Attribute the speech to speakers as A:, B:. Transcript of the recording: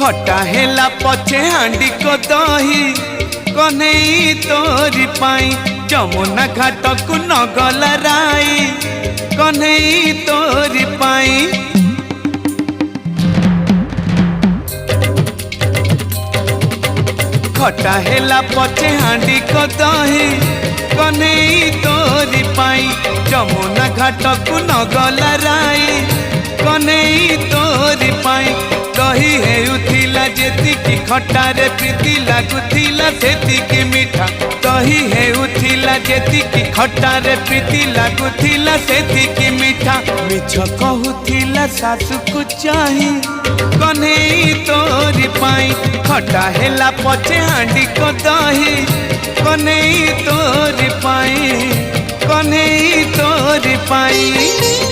A: खटा हेला पछे हांडी को दही कन्हई तोरी पाई जमुना घाट को नगल राई कन्हई तोरी पाई। खटा हेला पछे हांडी को दही कन्हई तोरी पाई जमुना घाट को नगल राई कन्हई तोरी पाई। दही हेउथिला जेतिकी खटारे प्रीति लागुथिला सेतिकी मीठा दही हेउथिला जेतिकी खटारे प्रीति लागुथिला सेतिकी मीठा। मिछ कहूथिला सासु को चाही कन्हई तोरी पाई खटा हेला पछे हांडी को दही कन्हई तोरी पाई कन्हई तोरी पाई।